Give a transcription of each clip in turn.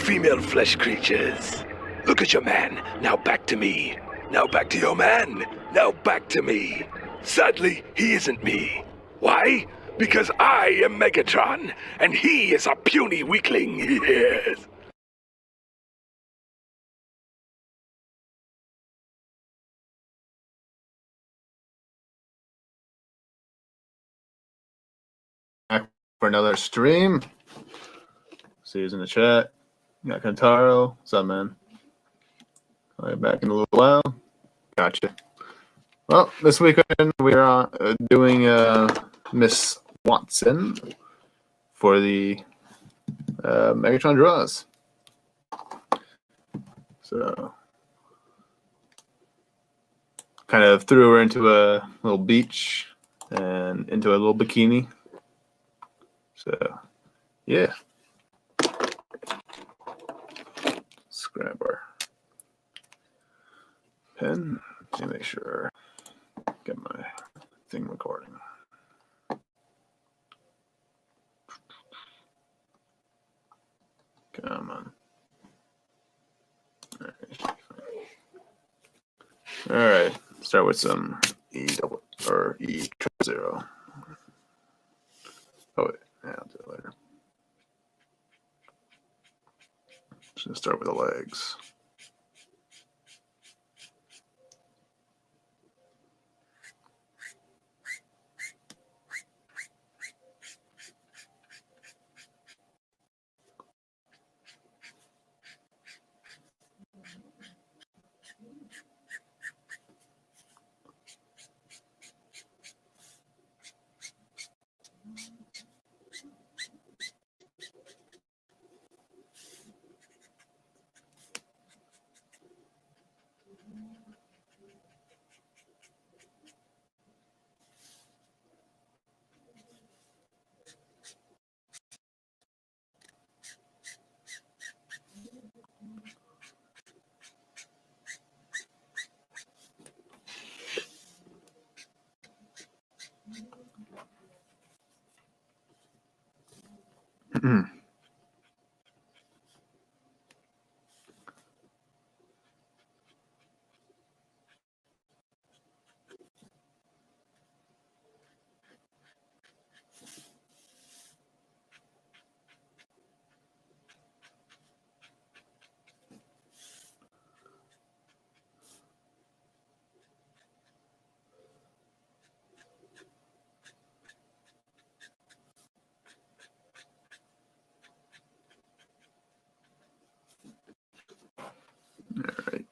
female flesh creatures. Look at your man, now back to me. Now back to your man, now back to me. Sadly, he isn't me. Why? Because I am Megatron, and he is a puny weakling, yes. Back for another stream. See who's in the chat. Got Kantaro. What's up, man? I'll be back in a little while. Gotcha. Well, this weekend we're doing Miss Watson for the Megatron draws. So, kind of threw her into a little beach and into a little bikini. So, yeah. Let's grab our pen and make sure I get my thing recording. Come on. All right. Start with some E triple zero. Oh wait, yeah, I'll do it later. Just gonna start with the legs. All right.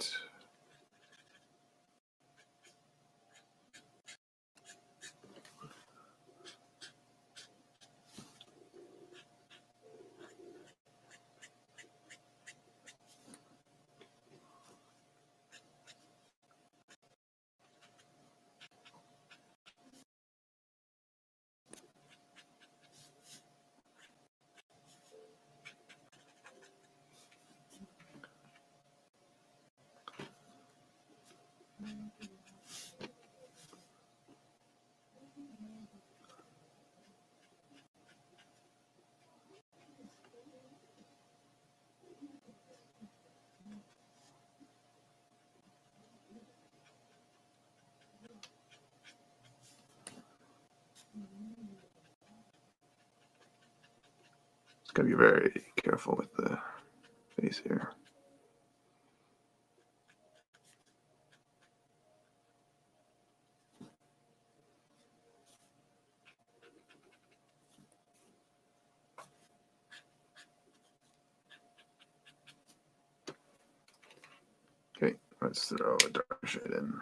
Just gotta be very careful with the face here. Okay, let's throw a dark shade in.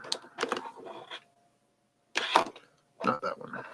Not that one.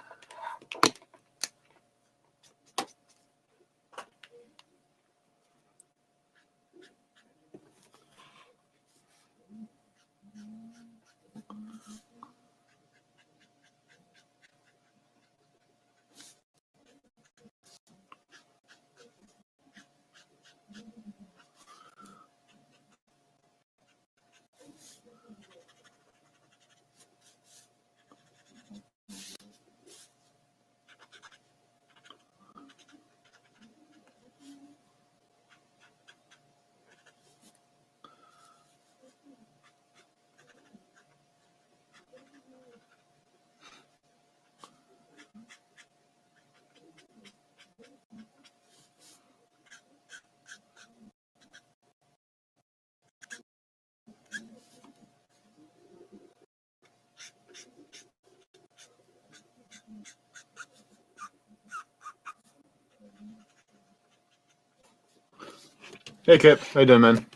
Hey, Kip. How you doing, man?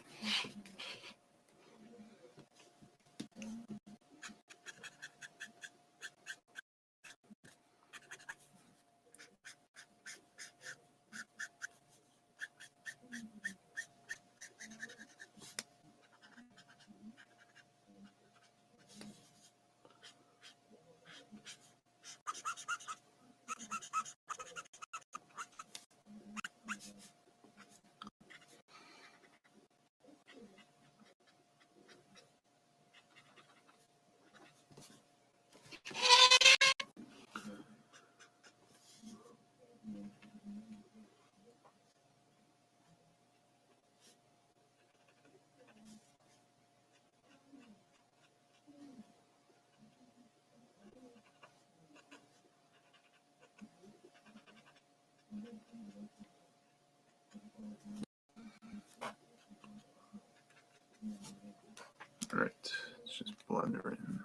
All right. Let's just blend her in.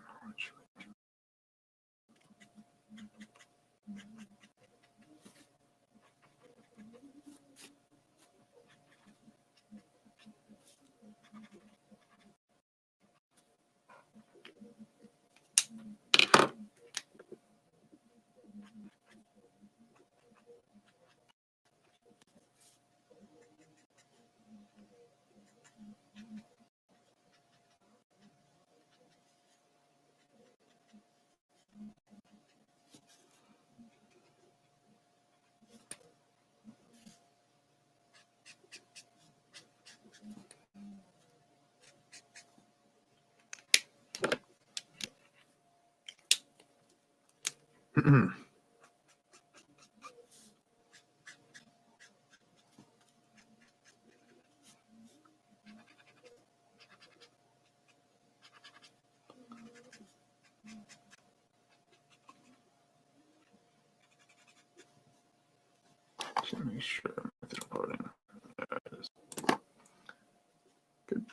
Just make sure it's recording. There it is. Good.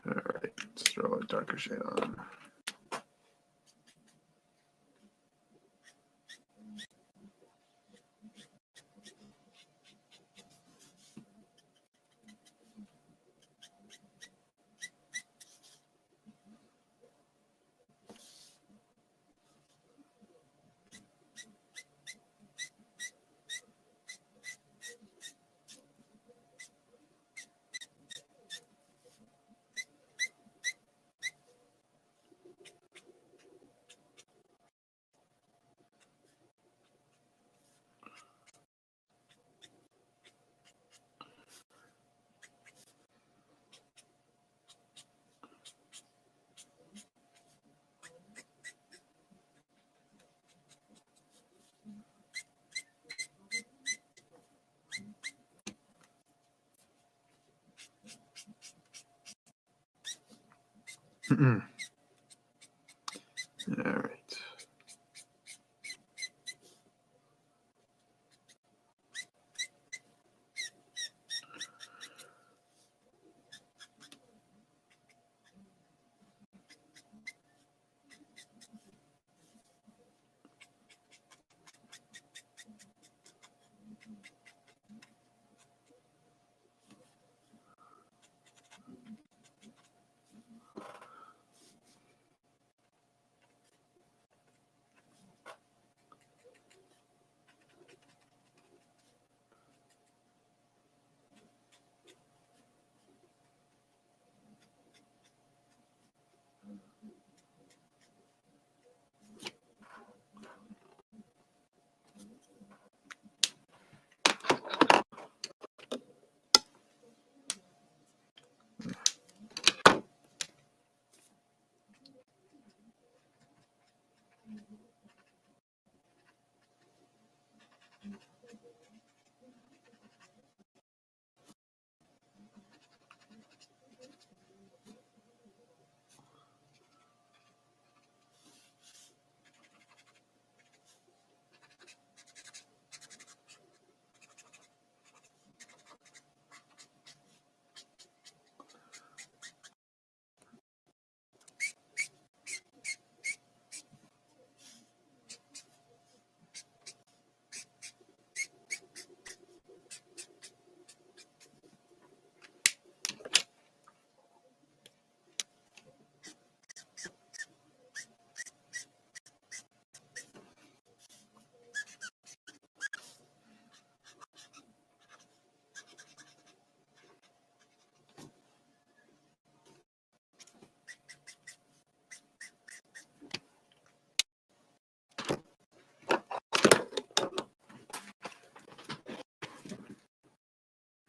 All right. Let's throw a darker shade on. All right.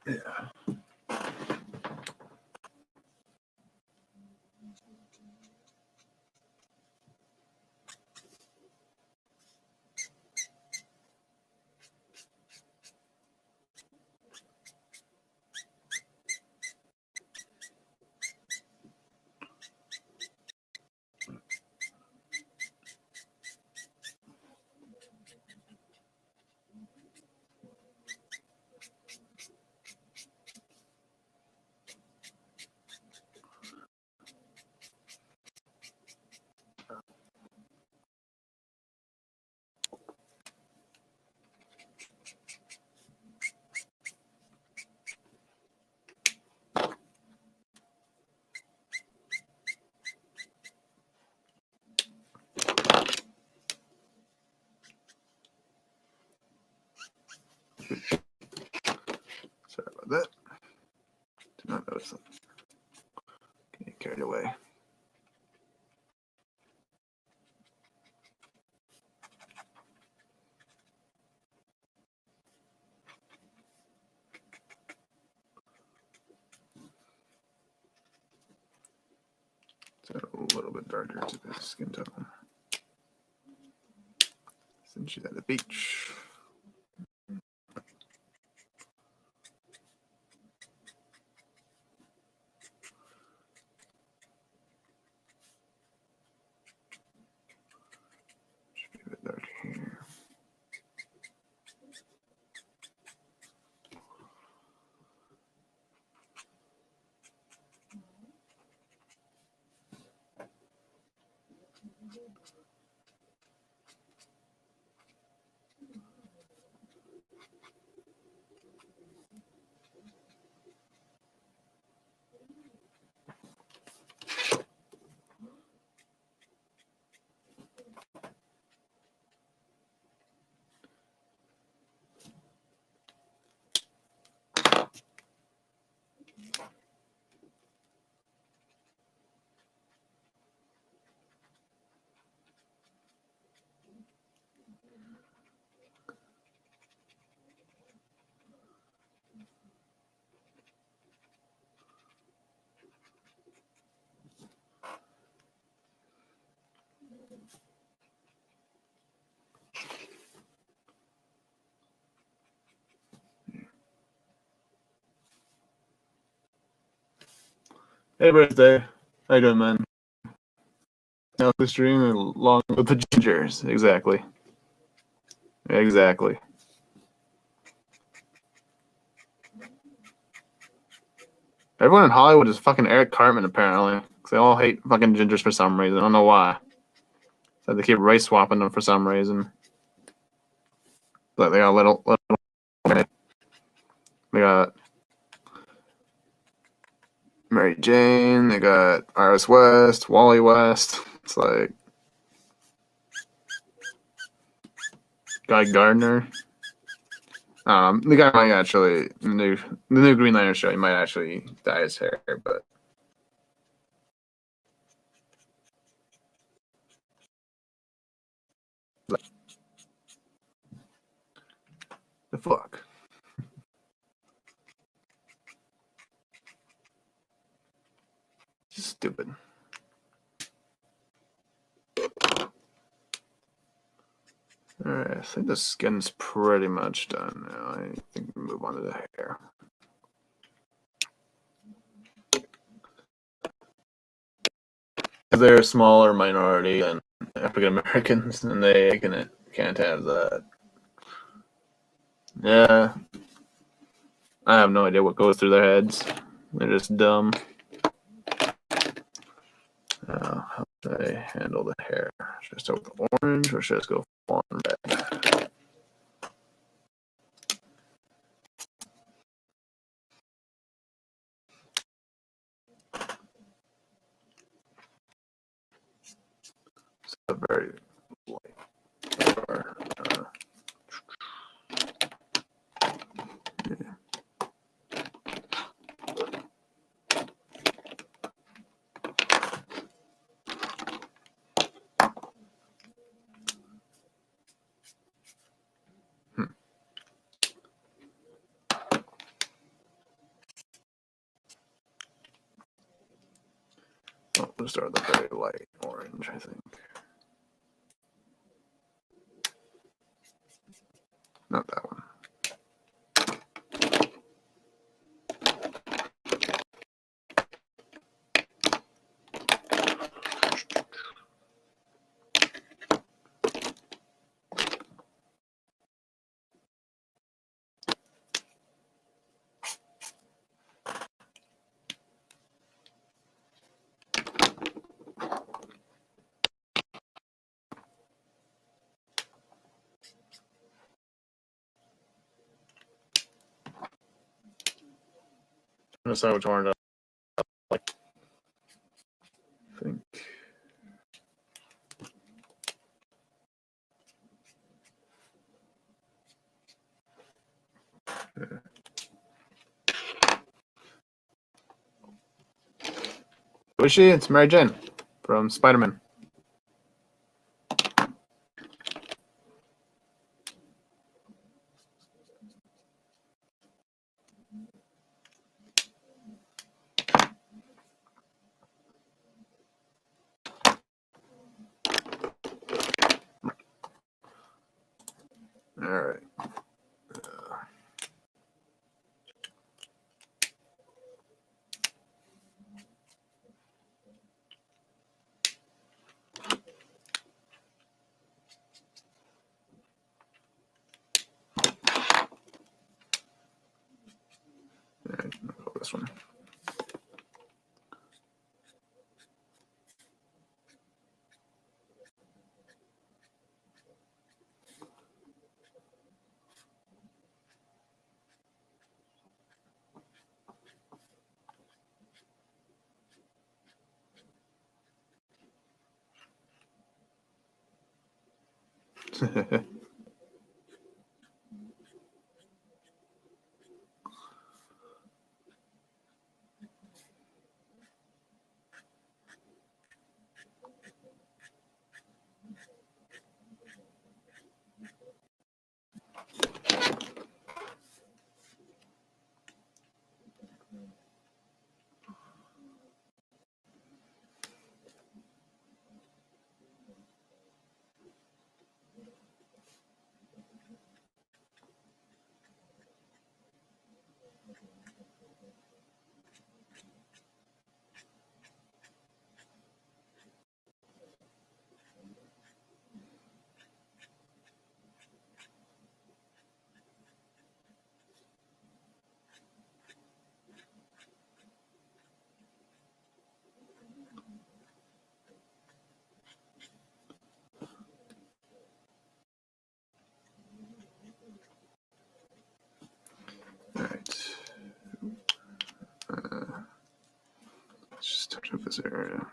Yeah. Sorry about that. Did not notice that. Getting carried away. So a little bit darker to the skin tone. Since she's at the beach. Should be a bit dark here. Hey, birthday. How you doing, man? Now the stream along with the gingers. Exactly. Exactly. Everyone in Hollywood is fucking Eric Cartman, apparently. Because they all hate fucking gingers for some reason. I don't know why. So they keep race swapping them for some reason. But they got little. They got Mary Jane. They got Iris West, Wally West. It's like Guy Gardner. The guy might actually the new Green Lantern show. He might actually dye his hair, but the fuck. Stupid. Alright, I think the skin's pretty much done now. I think we move on to the hair. They're a smaller minority than African Americans, and they can't have that. Yeah. I have no idea what goes through their heads. They're just dumb. How should I handle the hair? Should I start with orange or should I just go on red? It's a very light color. Yeah. Oh, we'll start with a very light orange, I think. Not that one. I'm gonna start which one I like. I think. Yeah. Who is she? It's Mary Jane from Spider-Man. All right. All right, I'll go this one. All right. Let's just touch up this area.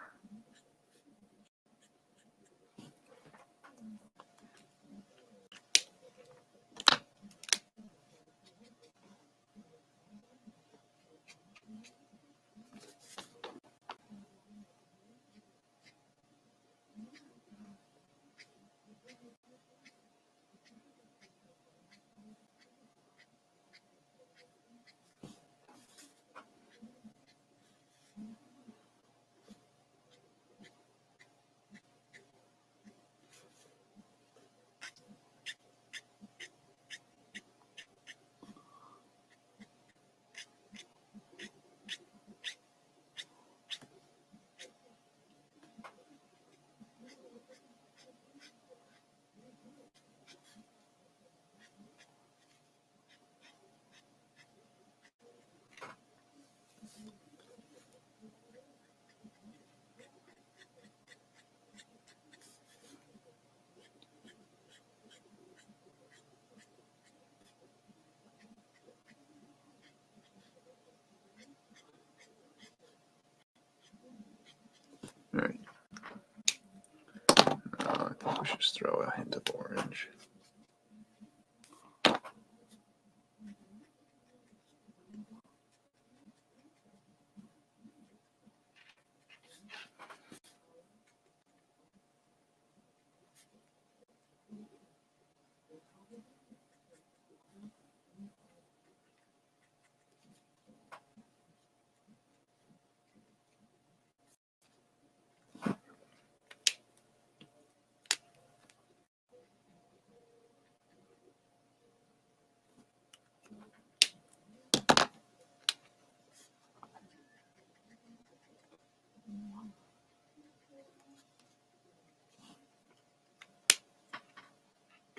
just throw a hint of orange.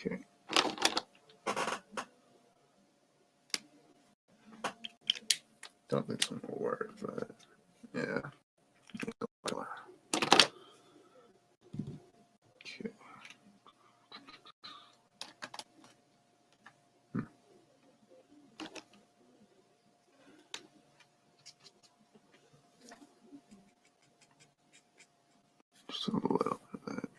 Okay. Don't think this one will work, but yeah. Okay. Just a little bit of that.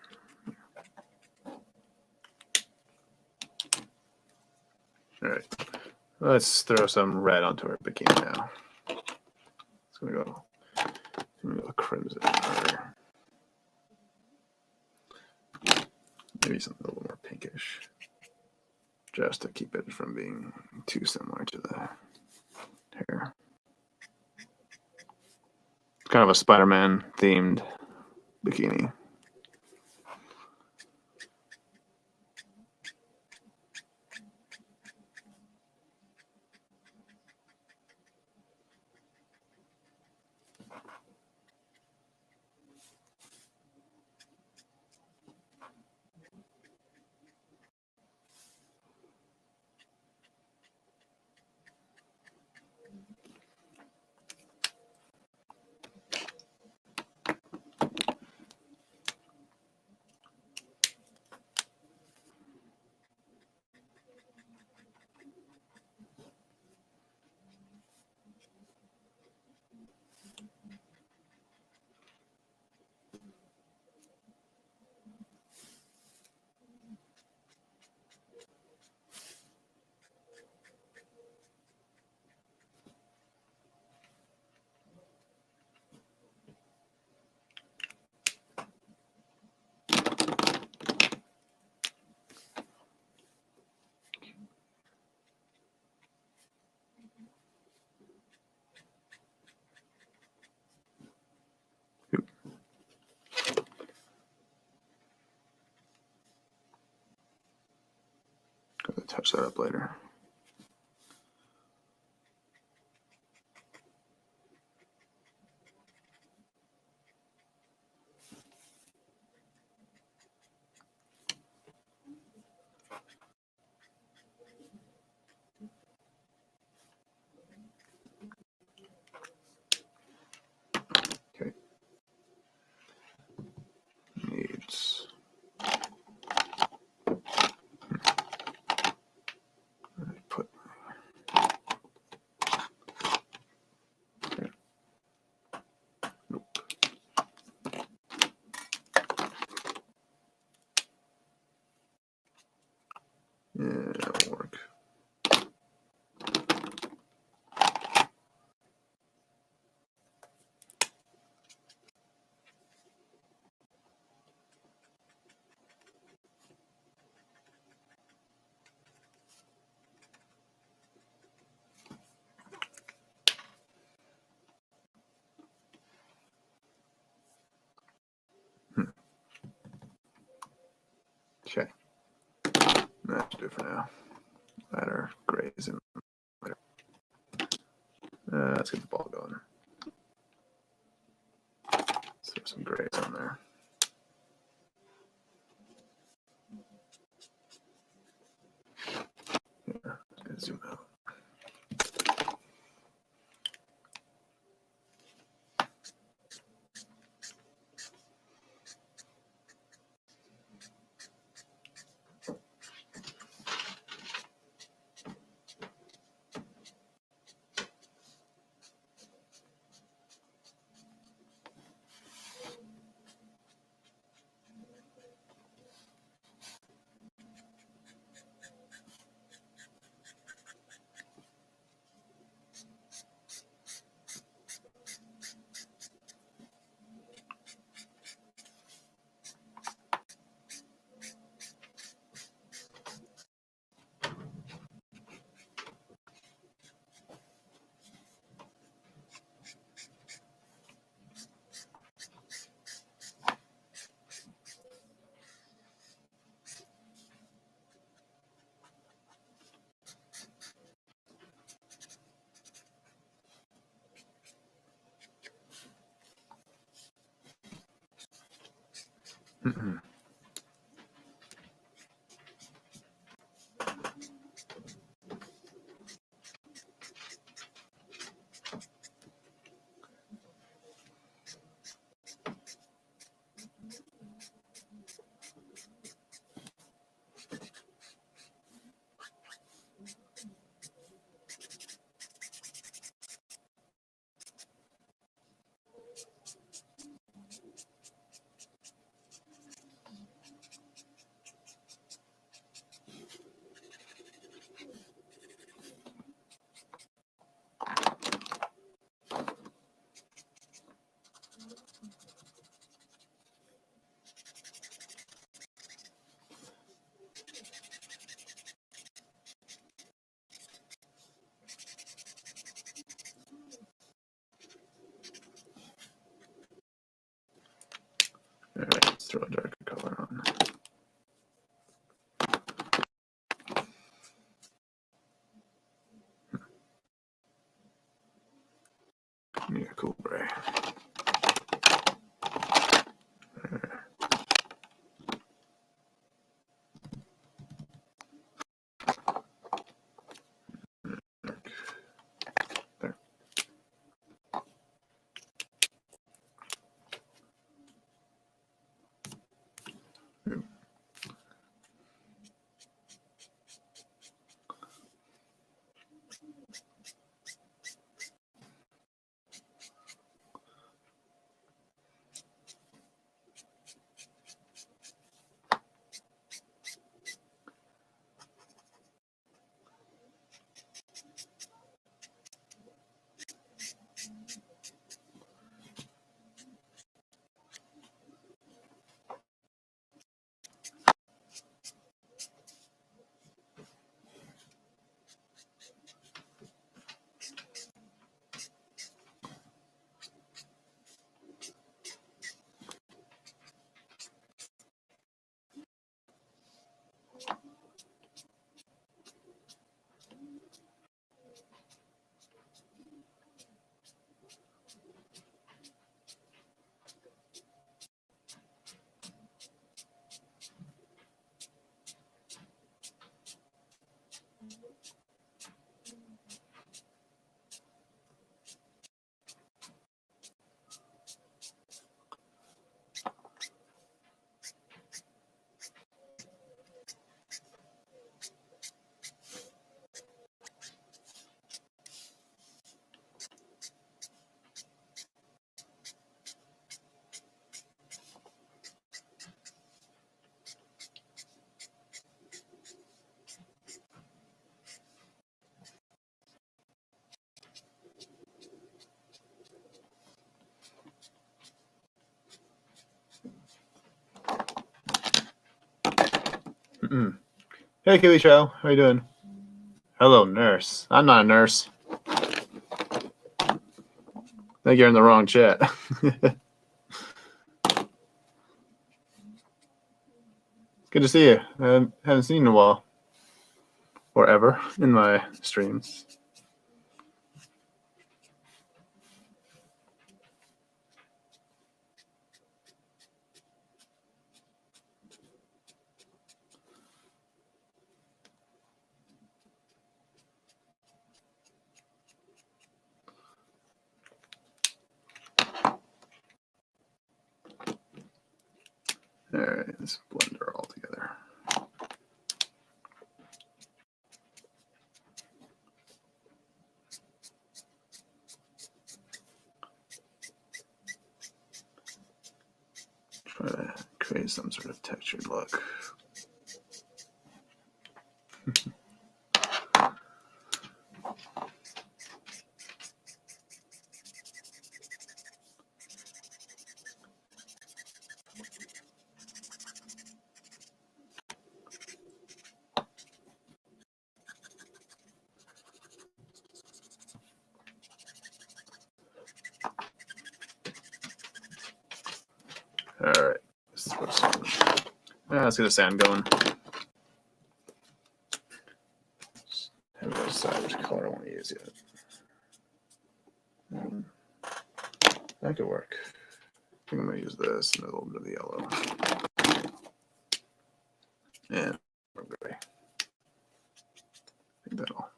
All right. Let's throw some red onto our bikini now. It's gonna go crimson or maybe something a little more pinkish, just to keep it from being too similar to the hair. It's kind of a Spider-Man themed bikini. Gotta touch that up later. Okay. Needs. Put. Okay. Nope. Yeah, that'll work. Okay. That should do for now. Add our grays in later. Let's get the ball going. Let's throw some grays on there. Yeah, let's zoom out. All right, let's throw a darker color on. Yeah, cool gray. There. Hey, Kiwi Chow, how you doing? Hello, nurse. I'm not a nurse. I think you're in the wrong chat. Good to see you. I haven't seen you in a while. Or ever in my streams. All right, let's blend her all together. Try to create some sort of textured look. All right, let's get the sand going. I haven't decided which color I want to use yet. That could work. I think I'm going to use this and a little bit of the yellow. And gray. I think that'll.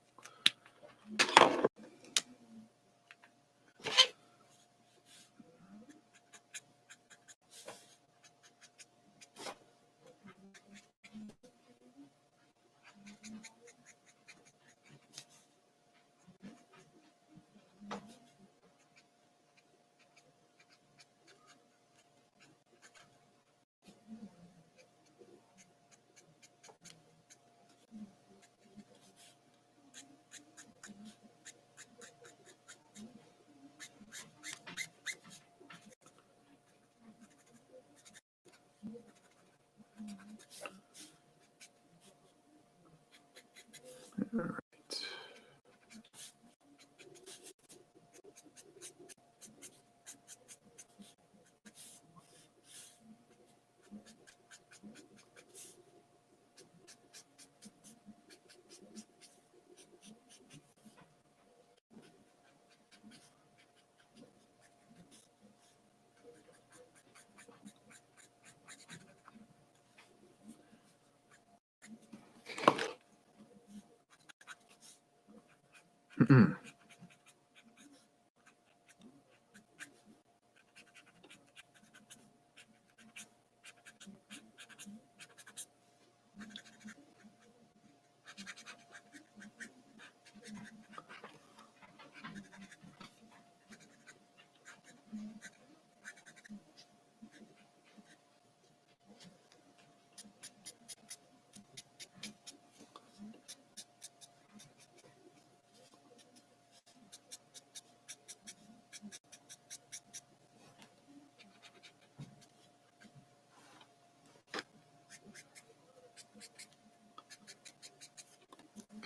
All right.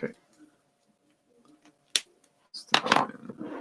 Okay. Let's throw in.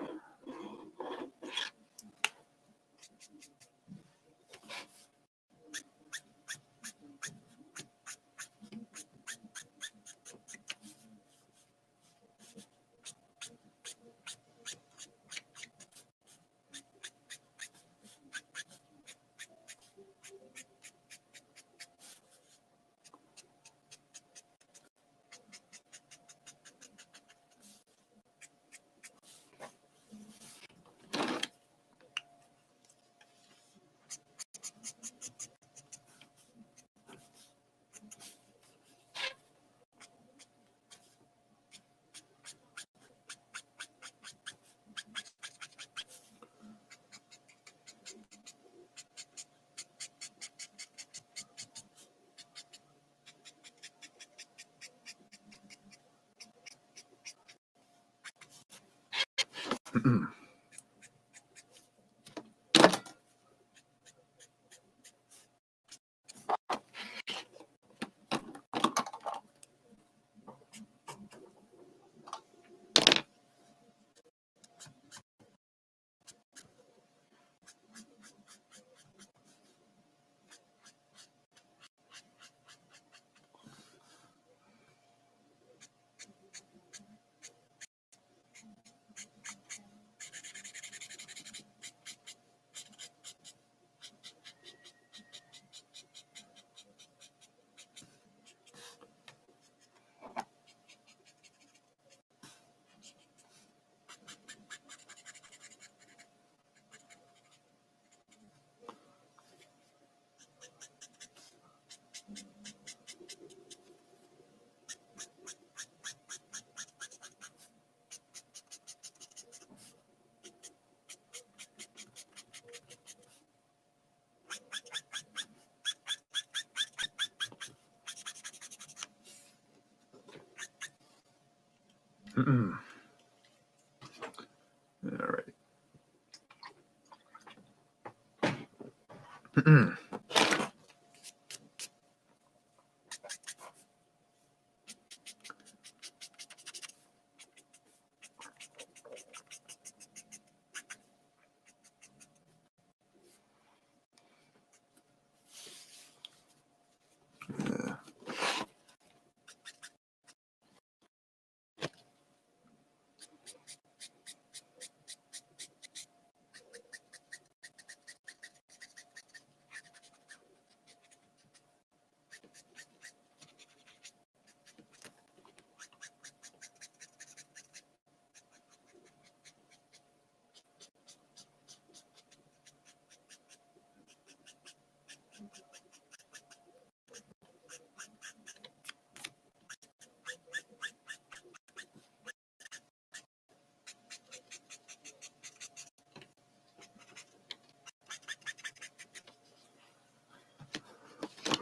All right.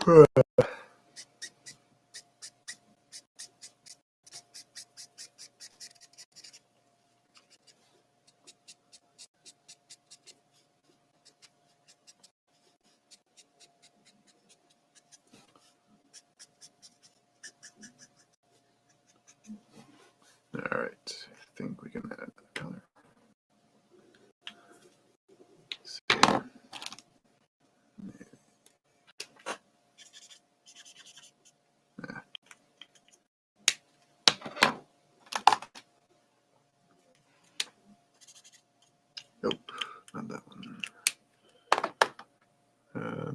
All right, I think we can add that color. Let's see. Yeah. Nope, not that one.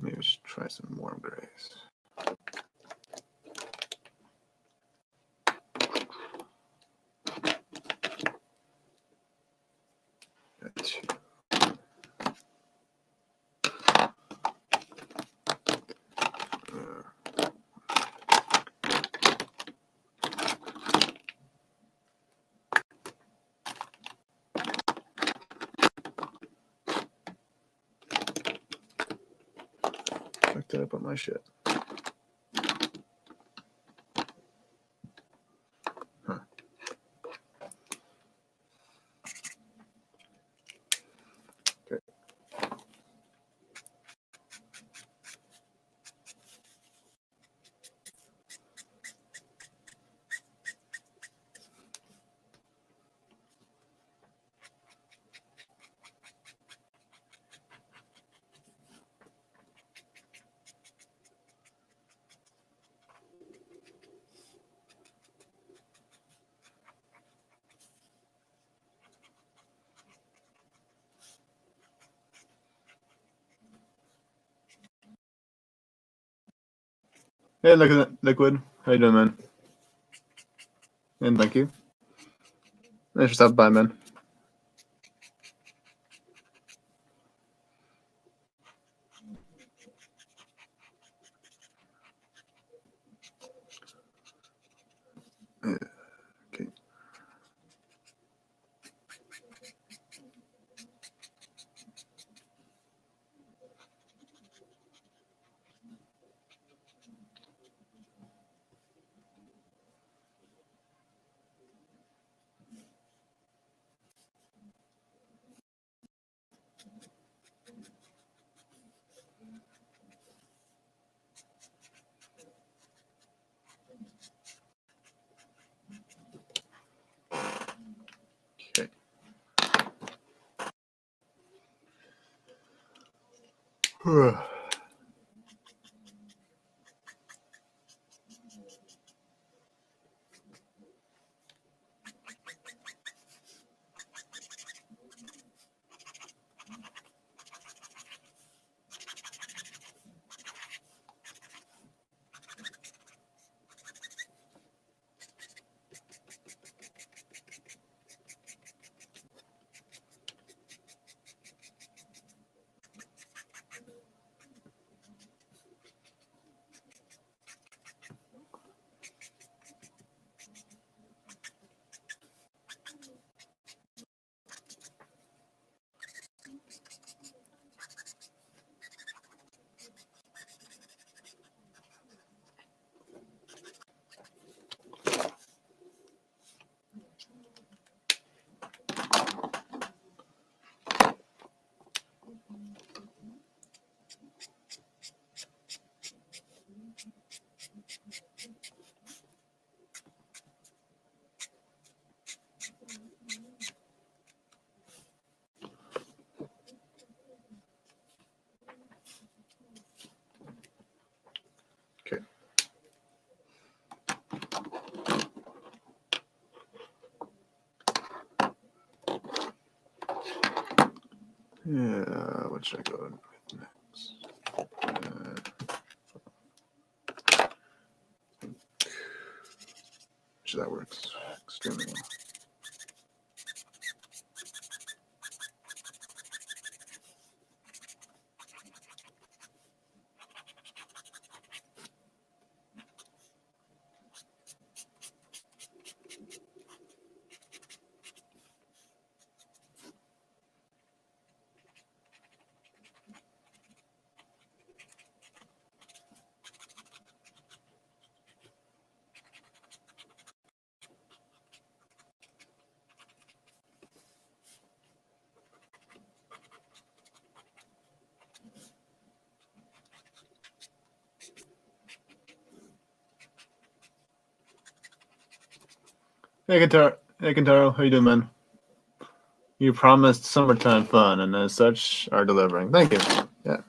Maybe we should try some warm grays. Gotcha. Fucked up on my shit. Huh. Okay. Hey, look at that, Liquid. How you doing, man? And thank you. Thanks for stopping by, man. Okay. Okay. Yeah, what should I go with next? So that works extremely well. Hey, Kentaro, how you doing, man? You promised summertime fun, and as such, are delivering. Thank you. Yeah,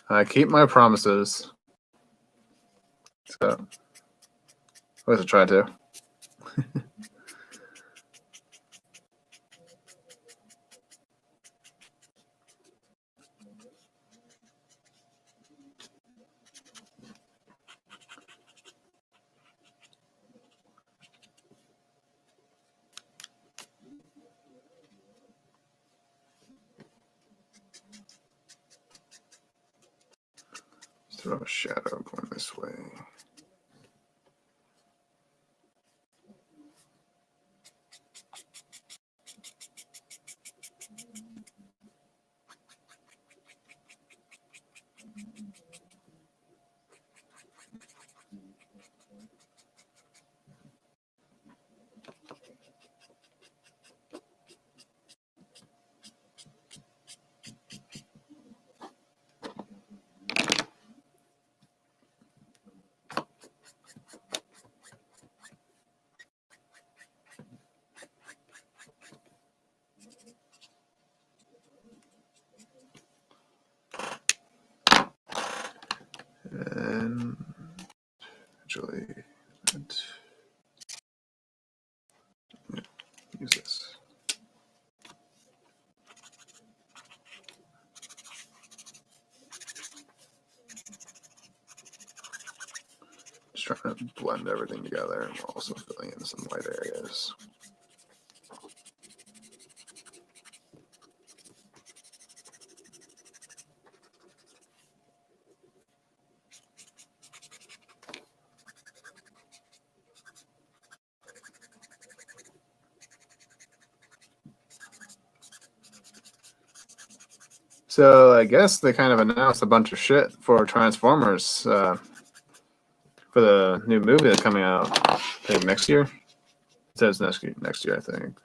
I keep my promises. So, at least I try to. Throw a shadow going this way. And actually, use this. Just trying to blend everything together and also filling in some white areas. So I guess they kind of announced a bunch of shit for Transformers for the new movie that's coming out. I think next year. It says next year, I think.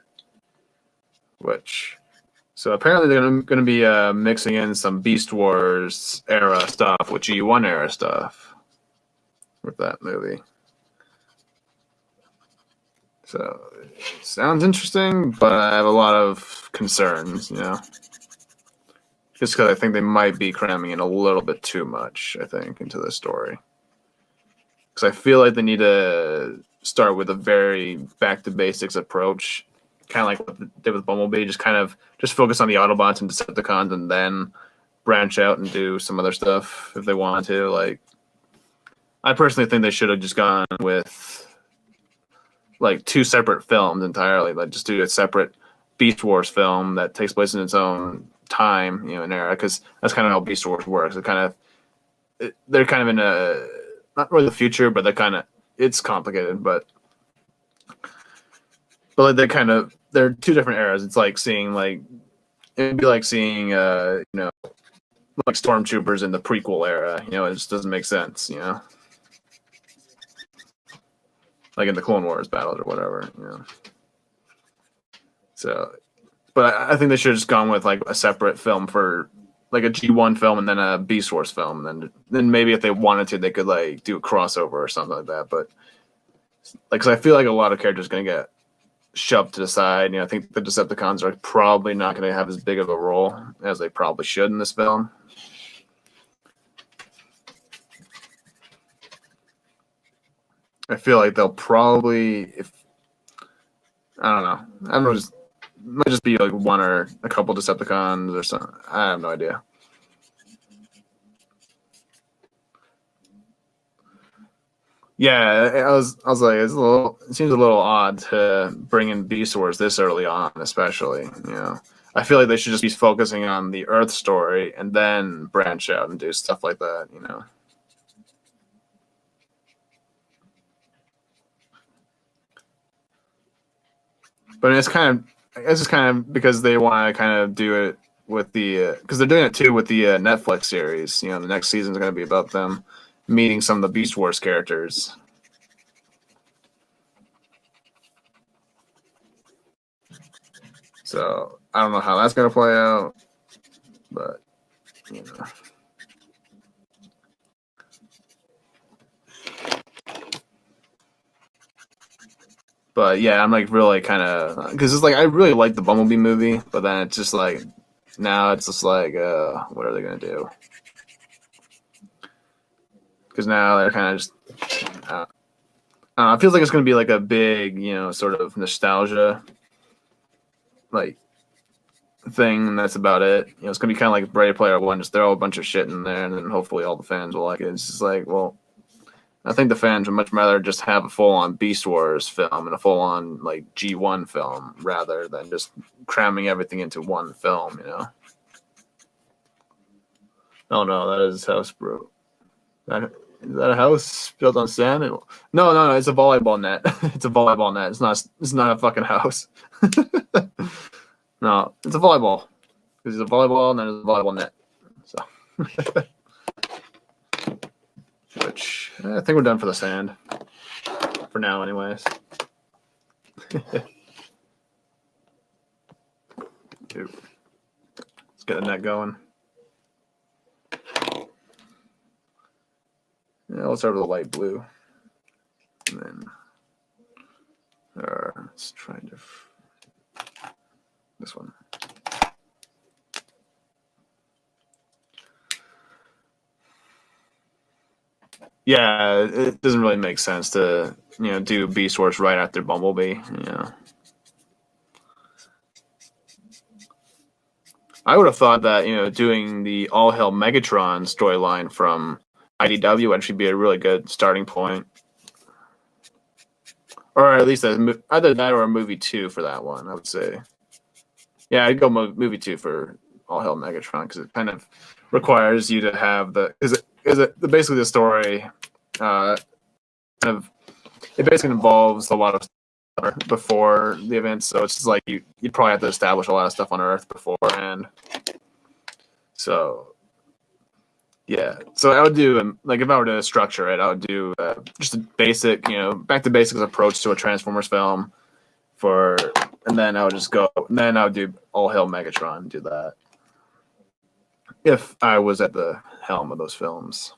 So apparently they're going to be mixing in some Beast Wars era stuff with G1 era stuff with that movie. So it sounds interesting, but I have a lot of concerns, just because I think they might be cramming in a little bit too much, I think, into the story. Because I feel like they need to start with a very back to basics approach, kind of like what they did with Bumblebee, just focus on the Autobots and Decepticons, and then branch out and do some other stuff if they want to. Like, I personally think they should have just gone with like two separate films entirely. Like, just do a separate Beast Wars film that takes place in its own time, an era, because that's kind of how Beast Wars works. They're kind of in a not really the future, but it's complicated, but they're two different eras. It's like seeing it'd be like seeing like stormtroopers in the prequel era. It just doesn't make sense. Like in the Clone Wars battles or whatever. So, but I think they should have just gone with like a separate film for like a G1 film and then a Beast Wars film. And then maybe if they wanted to, they could like do a crossover or something like that. But like, cause I feel like a lot of characters are going to get shoved to the side. I think the Decepticons are probably not going to have as big of a role as they probably should in this film. I feel like they'll probably, I don't know, might just be like one or a couple Decepticons or something. I have no idea. Yeah, I was like, it seems a little odd to bring in Beast Wars this early on, especially. I feel like they should just be focusing on the Earth story and then branch out and do stuff like that. But I guess it's kind of because they want to kind of do it with because they're doing it too with the Netflix series. The next season is going to be about them meeting some of the Beast Wars characters. So I don't know how that's going to play out, but But yeah, I'm like really kind of because it's like I really like the Bumblebee movie, but then it's just like now it's just like what are they gonna do? Because now they're kind of just it feels like it's gonna be like a big sort of nostalgia like thing, and that's about it. It's gonna be kind of like Ready Player One, just throw a bunch of shit in there, and then hopefully all the fans will like it. It's just like, well, I think the fans would much rather just have a full-on Beast Wars film and a full-on like G1 film rather than just cramming everything into one film. Oh no, that is house, bro. Is that a house built on sand? No, it's a volleyball net. It's a volleyball net. It's not a fucking house. No, it's a volleyball. Because it's a volleyball and then there's a volleyball net. So, which I think we're done for the sand. For now, anyways. Dude. Let's get the net going. Yeah, let's start with the light blue. And then let's try this one. Yeah, it doesn't really make sense to do Beast Wars right after Bumblebee. I would have thought that doing the All Hail Megatron storyline from IDW would actually be a really good starting point, or at least either that or a movie 2 for that one. I would say, yeah, I'd go movie 2 for All Hail Megatron because it kind of requires you to have basically the story. Kind of, it basically involves a lot of stuff before the event, so it's just like you'd probably have to establish a lot of stuff on Earth beforehand. So yeah, so I would do like if I were to structure it, I would do just a basic, back to basics approach to a Transformers film and then I would just go, and then I would do All Hail Megatron, do that if I was at the helm of those films.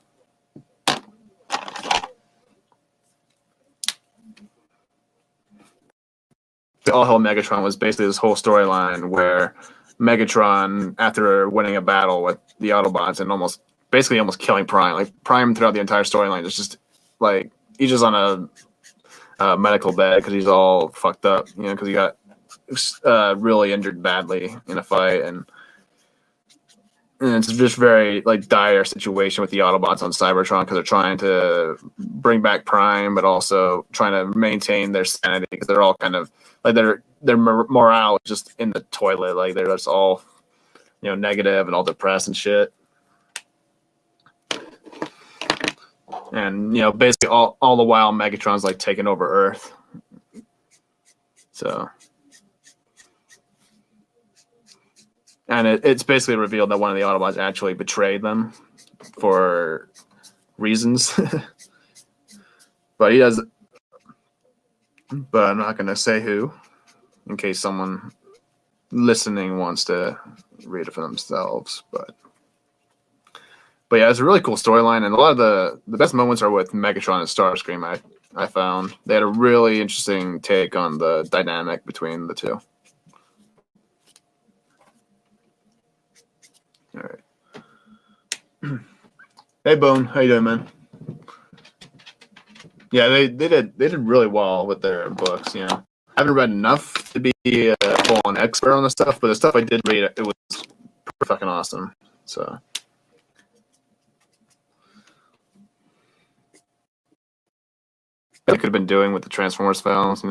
The All Hail Megatron was basically this whole storyline where Megatron, after winning a battle with the Autobots and almost killing Prime, like Prime throughout the entire storyline is just like he's just on a medical bed because he's all fucked up, because he got really injured badly in a fight, and it's just very like dire situation with the Autobots on Cybertron because they're trying to bring back Prime, but also trying to maintain their sanity because they're all kind of like their morale is just in the toilet. Like they're just all negative and all depressed and shit. And basically all the while Megatron's like taking over Earth. So. And it's basically revealed that one of the Autobots actually betrayed them for reasons. But he does. But I'm not going to say who, in case someone listening wants to read it for themselves. But yeah, it's a really cool storyline, and a lot of the best moments are with Megatron and Starscream. I found they had a really interesting take on the dynamic between the two. All right. Hey, Bone, how you doing, man? Yeah, they did really well with their books. I haven't read enough to be a full-on expert on the stuff, but the stuff I did read, it was fucking awesome. So. I could have been doing with the Transformers films,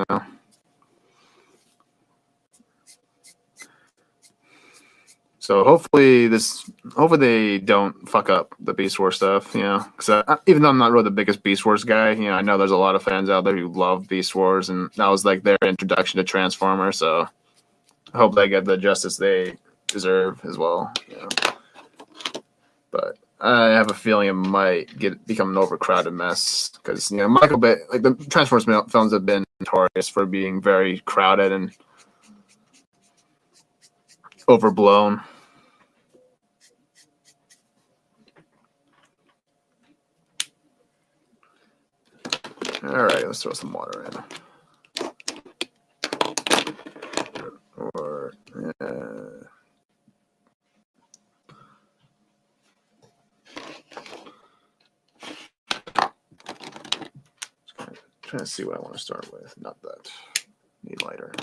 So hopefully they don't fuck up the Beast Wars stuff, Because even though I'm not really the biggest Beast Wars guy, I know there's a lot of fans out there who love Beast Wars, and that was like their introduction to Transformers. So I hope they get the justice they deserve as well. But I have a feeling it might become an overcrowded mess because Michael Bay, like the Transformers films have been notorious for being very crowded and overblown. All right, let's throw some water in. trying to see what I want to start with. Not that. Need lighter.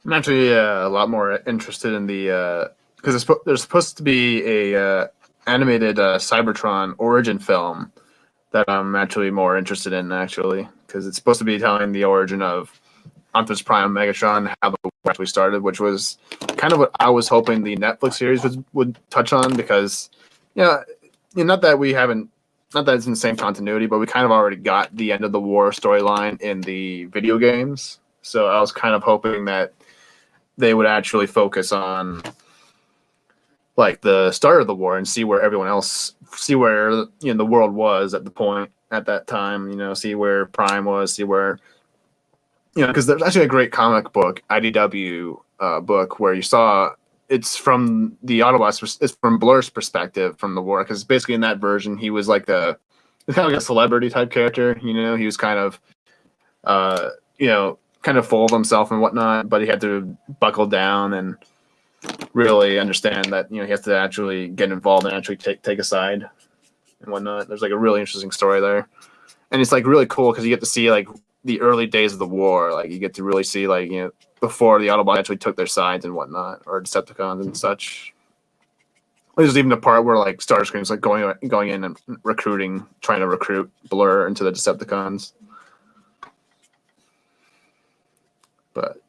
I'm actually a lot more interested in the because there's supposed to be a animated Cybertron origin film that I'm actually more interested in actually because it's supposed to be telling the origin of Optimus Prime, Megatron, how the war actually started, which was kind of what I was hoping the Netflix series would touch on because not that we haven't. Not that it's in the same continuity, but we kind of already got the end of the war storyline in the video games. So I was kind of hoping that they would actually focus on like the start of the war and see where the world was at the point at that time, see where Prime was, see where because there's actually a great comic book IDW book where you saw it's from the Autobots, it's from Blur's perspective from the war because basically in that version he was like kind of like a celebrity type character, he was kind of kind of full of himself and whatnot, but he had to buckle down and really understand that he has to actually get involved and actually take a side and whatnot. There's like a really interesting story there, and it's like really cool because you get to see like the early days of the war. Like you get to really see like before the Autobots actually took their sides and whatnot, or Decepticons and such. There's even a part where like Starscream's like going in and trying to recruit Blur into the Decepticons. But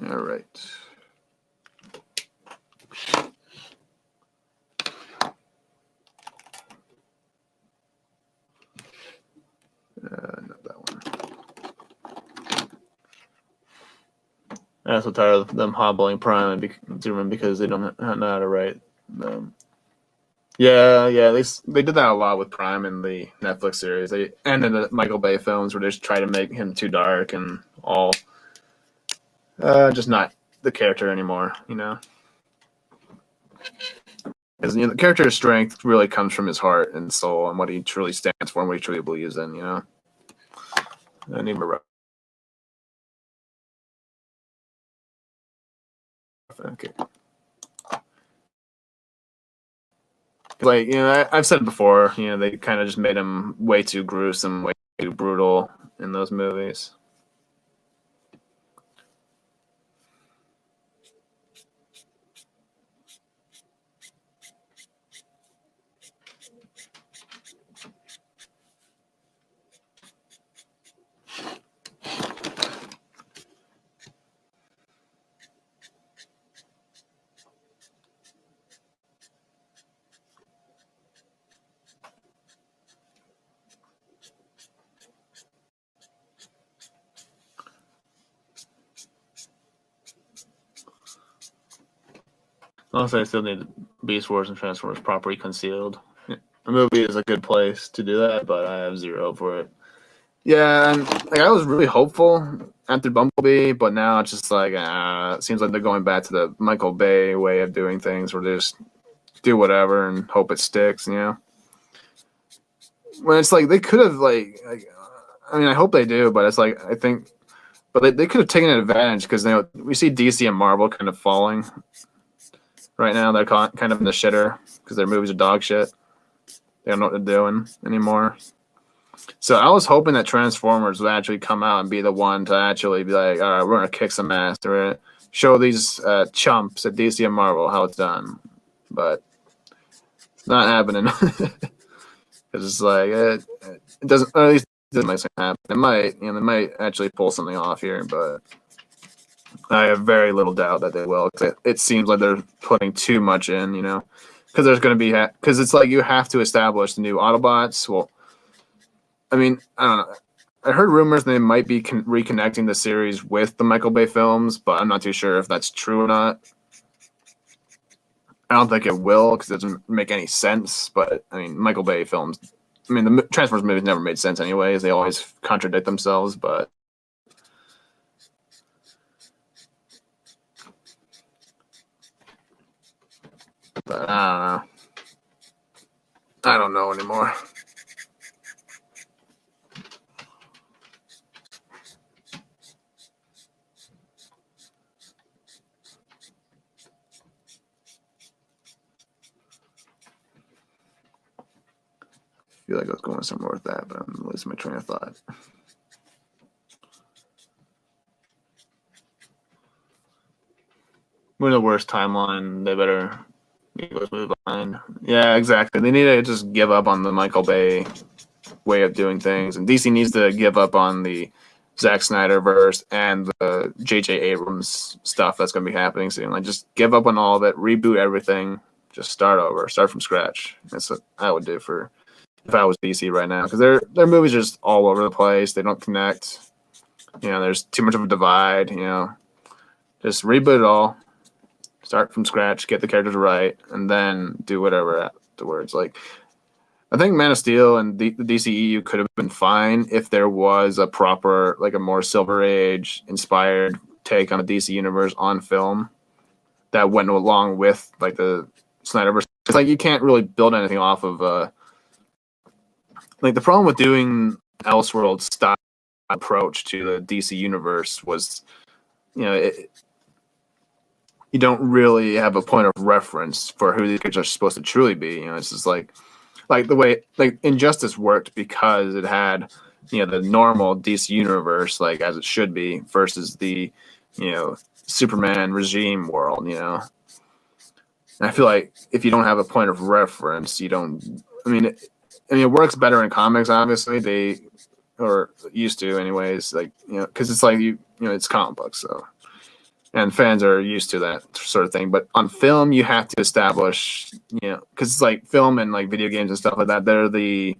all right. Not that one. I'm so tired of them hobbling Prime and Zoom because they don't know how to write. Yeah, they did that a lot with Prime in the Netflix series. And in the Michael Bay films where they just try to make him too dark and all, just not the character anymore. Because the character's strength really comes from his heart and soul and what he truly stands for and what he truly believes in. I need my okay. Like I've said it before. They kind of just made him way too gruesome, way too brutal in those movies. Honestly, I still need Beast Wars and Transformers properly concealed. The movie is a good place to do that, but I have zero for it. Yeah, and like I was really hopeful after Bumblebee, but now it's just like it seems like they're going back to the Michael Bay way of doing things, where they just do whatever and hope it sticks. When it's like they could have I hope they do, but it's like I think, but they could have taken advantage because we see DC and Marvel kind of falling right now. They're kind of in the shitter because their movies are dog shit. They don't know what they're doing anymore. So I was hoping that Transformers would actually come out and be the one to actually be like, all right, we're going to kick some ass. We're going to show these chumps at DC and Marvel how it's done. But it's not happening. It's just like, it doesn't, or at least it doesn't make sense happen. It might, they might actually pull something off here, but I have very little doubt that they will. It seems like they're putting too much in, because there's going to be because it's like you have to establish the new Autobots. Well, I mean, I don't know. I heard rumors they might be reconnecting the series with the Michael Bay films, but I'm not too sure if that's true or not. I don't think it will because it doesn't make any sense. But I mean, Michael Bay films. I mean, the Transformers movies never made sense anyways. They always contradict themselves. But I don't know. I don't know anymore. I feel like I was going somewhere with that, but I'm losing my train of thought. We're in the worst timeline. They better move on. Yeah, exactly. They need to just give up on the Michael Bay way of doing things, and DC needs to give up on the Zack Snyder verse and the J.J. Abrams stuff that's going to be happening soon. Like, just give up on all of it, reboot everything, just start over, start from scratch. That's what I would do for if I was DC right now, because their movies are just all over the place. They don't connect. You know, there's too much of a divide. You know, just reboot it all, start from scratch, get the characters right, and then do whatever afterwards. Like, I think Man of Steel and the DCEU could have been fine if there was a proper, like a more Silver Age inspired take on the DC universe on film that went along with like the Snyderverse. It's like you can't really build anything off of like the problem with doing Elseworld style approach to the DC universe was, you know, you don't really have a point of reference for who these characters are supposed to truly be. You know, it's just like the way like Injustice worked because it had, you know, the normal DC universe like as it should be versus the, you know, Superman regime world. You know, and I feel like if you don't have a point of reference, you don't. It works better in comics. Obviously, they or used to, anyways. Like, you know, because it's like you know, it's comic books, so and fans are used to that sort of thing. But on film, you have to establish, you know, because it's like film and like video games and stuff like that. They're going to be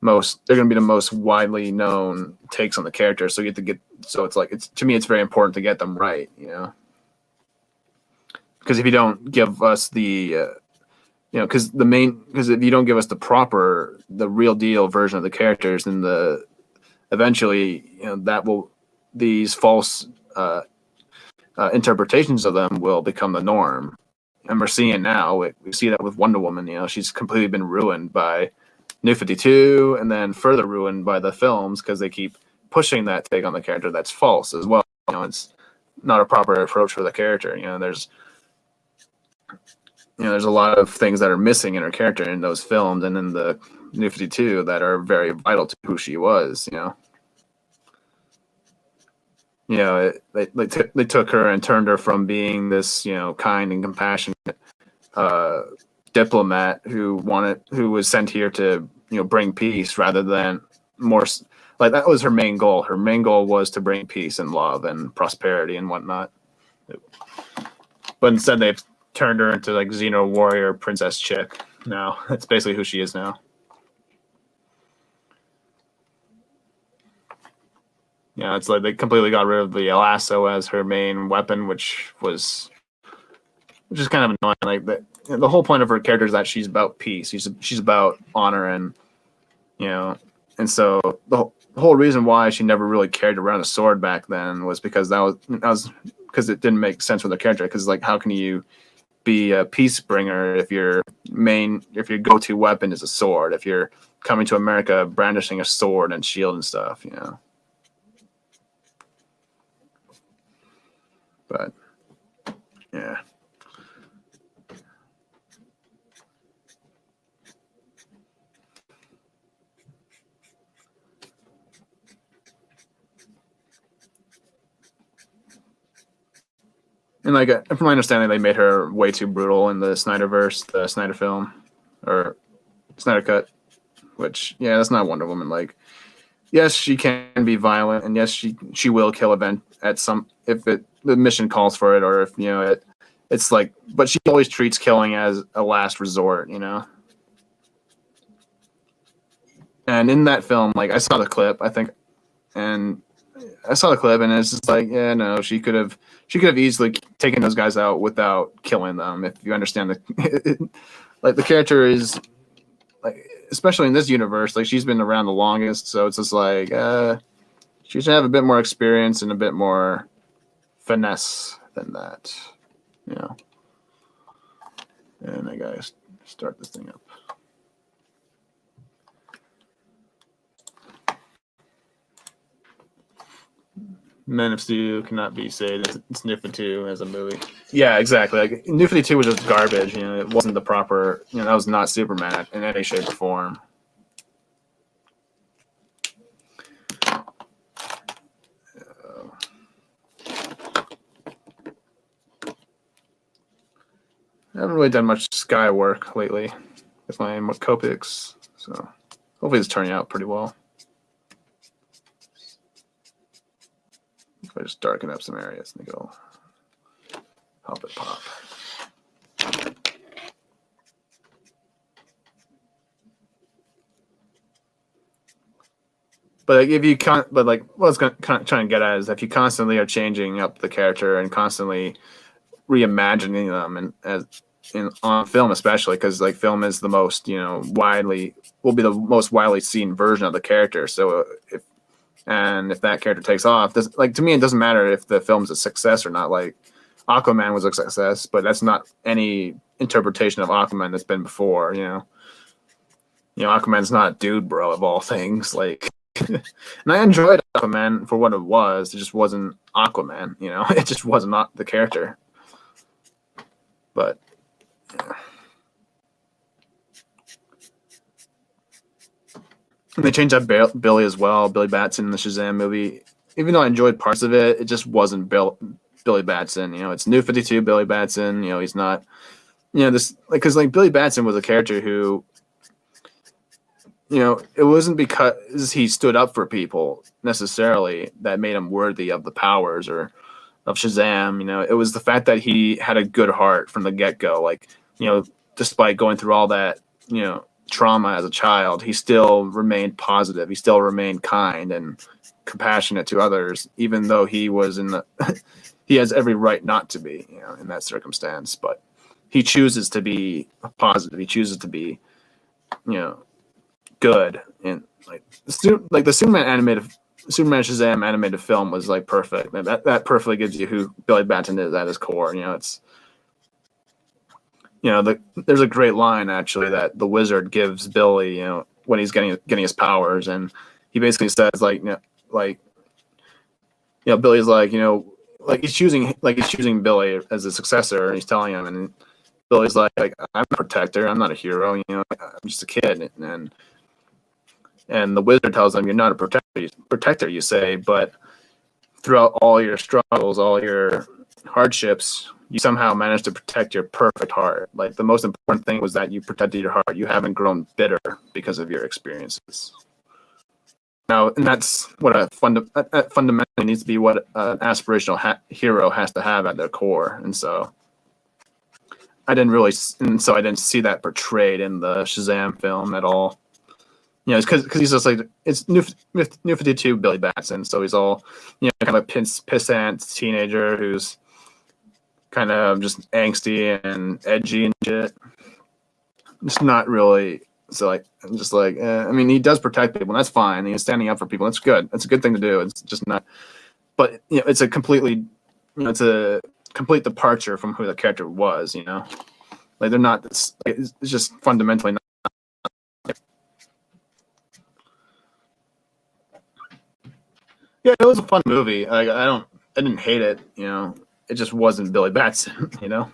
the most widely known takes on the character. So you have to get. So it's like to me, it's very important to get them right. You know, because if you don't give us the you know, because if you don't give us the real deal version of the characters, then eventually, you know, these false interpretations of them will become the norm, and we're seeing now. We see that with Wonder Woman. You know, she's completely been ruined by New 52, and then further ruined by the films because they keep pushing that take on the character that's false as well. You know, it's not a proper approach for the character. You know, there's a lot of things that are missing in her character in those films and in the New 52 that are very vital to who she was, you know. You know, they took her and turned her from being this, you know, kind and compassionate diplomat who was sent here to, you know, bring peace rather than more, like that was her main goal. Her main goal was to bring peace and love and prosperity and whatnot. But instead they've turned her into like Xeno warrior princess chick. Now that's basically who she is now. Yeah, it's like they completely got rid of the lasso as her main weapon, which is kind of annoying. Like the whole point of her character is that she's about peace. She's about honor, and you know, and so the whole reason why she never really carried around a sword back then was because that was because it didn't make sense for the character. Because like, how can you be a peace bringer if your go-to weapon is a sword? If you're coming to America brandishing a sword and shield and stuff, you know. But yeah. And like from my understanding, they made her way too brutal in the Snyderverse, the Snyder film, or Snyder cut. Which, yeah, that's not Wonder Woman. Like, yes, she can be violent, and yes, she will kill event at some if the mission calls for it, or if you know it's like, but she always treats killing as a last resort, you know. And in that film, like I saw the clip, I think, and I saw the clip, and it's just like, yeah, no, she could have easily taken those guys out without killing them. If you understand like the character is like, especially in this universe, like she's been around the longest, so it's just like, she should have a bit more experience and a bit more finesse than that, you know. And I gotta start this thing up. Men of Steel cannot be said it's New 52 as a movie. Yeah, exactly. Like New 52 was just garbage. You know, it wasn't the proper. You know, that was not Superman in any shape or form. I haven't really done much sky work lately with my Copics, so hopefully it's turning out pretty well. If I just darken up some areas, and go pop it pop. But like if you but like what I was trying to get at is if you constantly are changing up the character and constantly reimagining them, and on film especially, because like film is the most, you know, will be the most widely seen version of the character. So if that character takes off, like to me it doesn't matter if the film's a success or not. Like Aquaman was a success, but that's not any interpretation of Aquaman that's been before. You know, Aquaman's not Dude Bro of all things. Like, and I enjoyed Aquaman for what it was. It just wasn't Aquaman. You know, it just was not the character. But yeah. And they changed up Billy as well. Billy Batson in the Shazam movie. Even though I enjoyed parts of it, it just wasn't Billy Batson. You know, it's New 52 Billy Batson. You know, he's not. You know, this like because like Billy Batson was a character who, you know, it wasn't because he stood up for people necessarily that made him worthy of the powers or of Shazam. You know, it was the fact that he had a good heart from the get-go. Like, you know, despite going through all that, you know, trauma as a child, he still remained positive. He still remained kind and compassionate to others, even though he was in the he has every right not to be, you know, in that circumstance. But he chooses to be positive. He chooses to be, you know, good. And like the Superman Shazam animated film was like perfect. That perfectly gives you who Billy Batson is at his core. You know, it's, you know, there's a great line actually that the Wizard gives Billy, you know, when he's getting his powers, and he basically says like, you know, Billy's like, you know, like he's choosing Billy as a successor, and he's telling him, and Billy's like I'm a protector, I'm not a hero, you know, I'm just a kid, and the Wizard tells him, you're not a protector, you say, but throughout all your struggles, all your hardships, you somehow managed to protect your perfect heart. Like the most important thing was that you protected your heart. You haven't grown bitter because of your experiences. Now, and that's what fundamentally needs to be what an aspirational hero has to have at their core. And so I didn't see that portrayed in the Shazam film at all. You know, it's because he's just like, it's New 52 Billy Batson, so he's all, you know, kind of a pissant teenager who's kind of just angsty and edgy and shit. Just not really. So like, I'm just like, I mean, he does protect people, and that's fine. He's standing up for people. That's good. That's a good thing to do. It's just not. But you know, it's a complete departure from who the character was. You know, like they're not. It's just fundamentally not. Yeah, it was a fun movie. I didn't hate it. You know, it just wasn't Billy Batson. You know.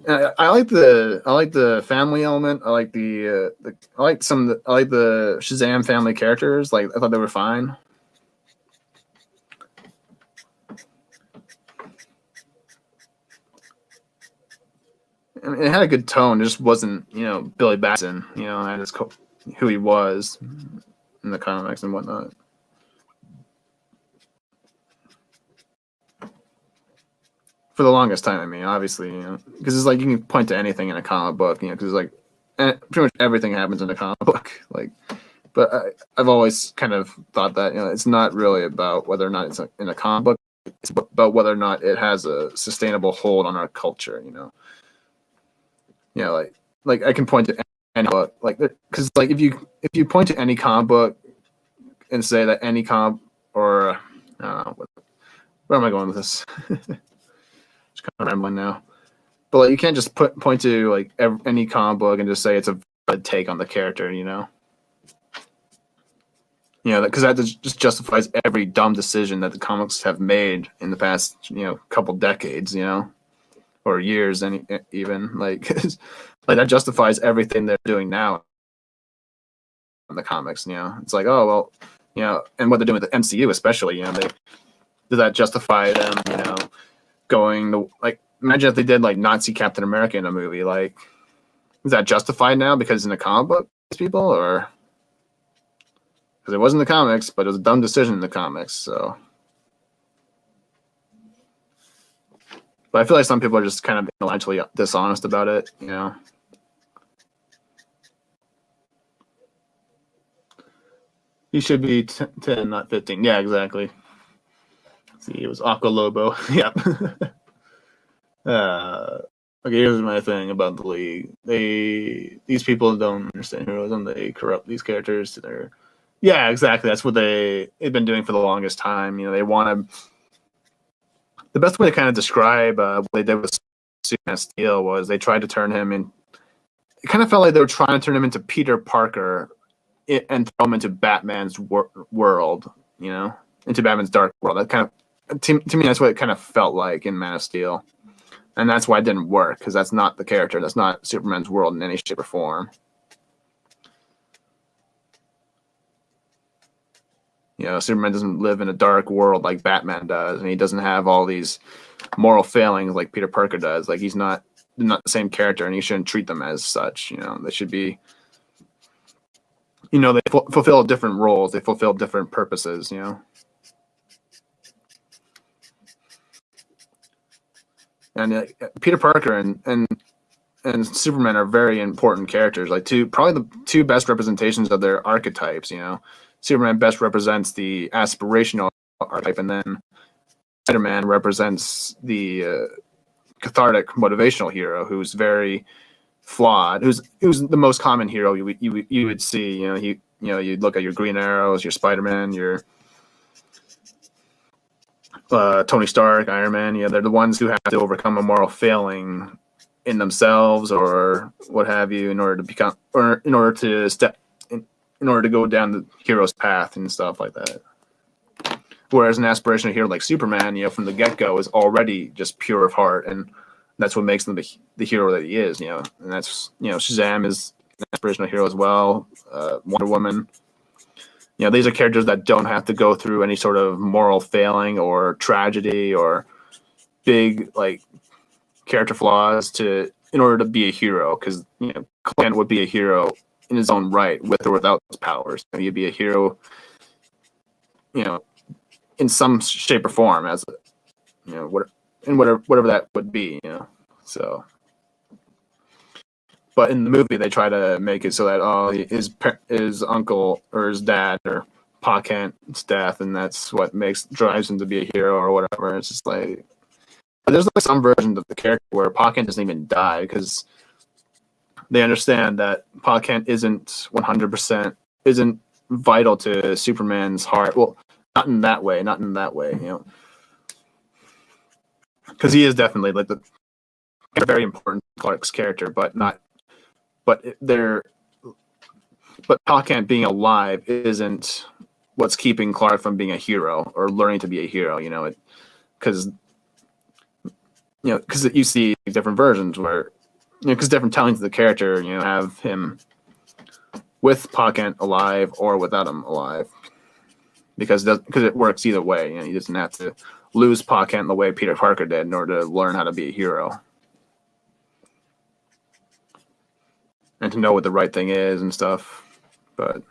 I like the family element. I like the Shazam family characters. Like I thought they were fine. I mean, it had a good tone. It just wasn't, you know, Billy Batson. You know, and it's who he was in the comics and whatnot. for the longest time. I mean, obviously, because it's like you can point to anything in a comic book, because like pretty much everything happens in a comic book. Like, but I've always kind of thought that it's not really about whether or not it's in a comic book. It's about whether or not it has a sustainable hold on our culture. Like I can point to any book, like because like if you point to any comic book and say that any comic or I don't know where am I going with this? Just kind of rambling now. But like, you can't just point to like any comic book and just say it's a valid take on the character, because that just justifies every dumb decision that the comics have made in the past, couple decades, or years, and even like, like that justifies everything they're doing now in the comics. It's like, oh well, and what they're doing with the MCU, especially, does that justify them, going the like? Imagine if they did like Nazi Captain America in a movie. Like, is that justified now because in the comic book, people, or because it wasn't the comics, but it was a dumb decision in the comics. So, but I feel like some people are just kind of intellectually dishonest about it. He should be 10, not 15. Yeah, exactly. Let's see, it was Aqua Lobo. Yep. Okay, here's my thing about the league. These people don't understand heroism. They corrupt these characters to their. Yeah, exactly. That's what they've been doing for the longest time. They want to. The best way to kind of describe what they did with Superman of Steel was they tried to turn him in. It kind of felt like they were trying to turn him into Peter Parker, and throw him into Batman's world. Into Batman's dark world. That kind of to me, that's what it kind of felt like in Man of Steel. And that's why it didn't work, because that's not the character. That's not Superman's world in any shape or form. Superman doesn't live in a dark world like Batman does, and he doesn't have all these moral failings like Peter Parker does. Like, he's not the same character, and you shouldn't treat them as such. They should be, they fulfill different roles. They fulfill different purposes, And Peter Parker and Superman are very important characters. Like probably the two best representations of their archetypes. Superman best represents the aspirational archetype, and then Spider-Man represents the cathartic motivational hero who's very flawed. Who's the most common hero you would see. You'd look at your Green Arrows, your Spider-Man, your Tony Stark, Iron Man. They're the ones who have to overcome a moral failing in themselves or what have you in order to become, or in order to go down the hero's path and stuff like that. Whereas an aspirational hero like Superman, from the get-go is already just pure of heart, and that's what makes him the hero that he is. And that's Shazam is an aspirational hero as well. Wonder Woman. These are characters that don't have to go through any sort of moral failing or tragedy or big like character flaws in order to be a hero. Because Clint would be a hero in his own right, with or without his powers. He'd be a hero, in some shape or form, as whatever that would be. So. But in the movie, they try to make it so that his uncle or his dad or Pa Kent's death, and that's what drives him to be a hero or whatever. It's just like there's like some versions of the character where Pa Kent doesn't even die because they understand that Pa Kent isn't 100% isn't vital to Superman's heart. Well, not in that way. Because he is definitely like the very important Clark's character, but not. But Pa Kent being alive isn't what's keeping Clark from being a hero or learning to be a hero. Because you see different versions where because different tellings of the character have him with Pa Kent alive or without him alive. Because it works either way. He doesn't have to lose Pa Kent the way Peter Parker did in order to learn how to be a hero. And to know what the right thing is and stuff. But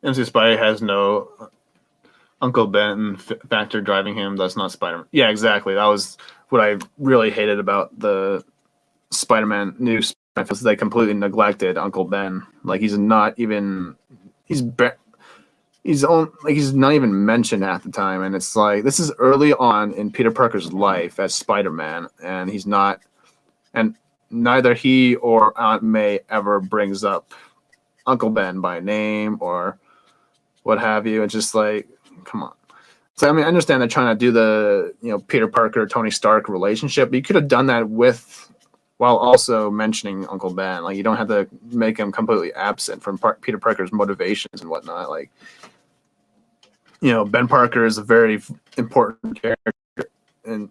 MC Spy has no Uncle Ben factor driving him. That's not Spider-Man. Yeah, exactly. That was what I really hated about the Spider-Man new Spider-Man was they completely neglected Uncle Ben. Like he's not even he's he's not even mentioned half the time, and it's like this is early on in Peter Parker's life as Spider-Man, and he's not, and neither he or Aunt May ever brings up Uncle Ben by name or what have you. It's just like, come on. So I mean, I understand they're trying to do the Peter Parker Tony Stark relationship, but you could have done that while also mentioning Uncle Ben. Like you don't have to make him completely absent from Peter Parker's motivations and whatnot. Like Ben Parker is a very important character and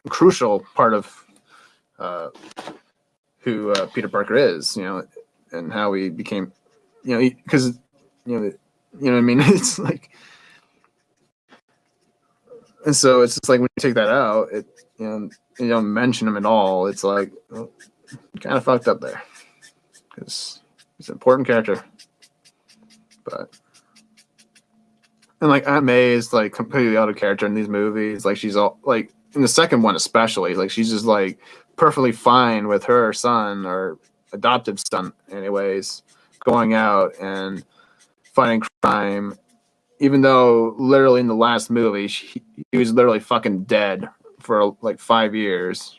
crucial part of who Peter Parker is. And how he became. Because you know what I mean. It's like. And so it's just like when you take that out, you don't mention him at all. It's like kind of fucked up there because he's an important character. And like Aunt May is like completely out of character in these movies. Like she's all like in the second one especially. Like she's just like perfectly fine with her son or adoptive son, anyways, going out and fighting crime even though literally in the last movie he was literally fucking dead for like 5 years.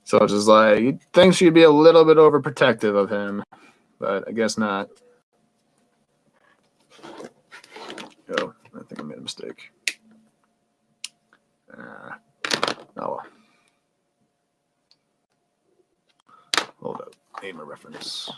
So it's just like you'd think she'd be a little bit overprotective of him, but I guess not. Oh, I think I made a mistake. Oh well. Hold up. I need my reference.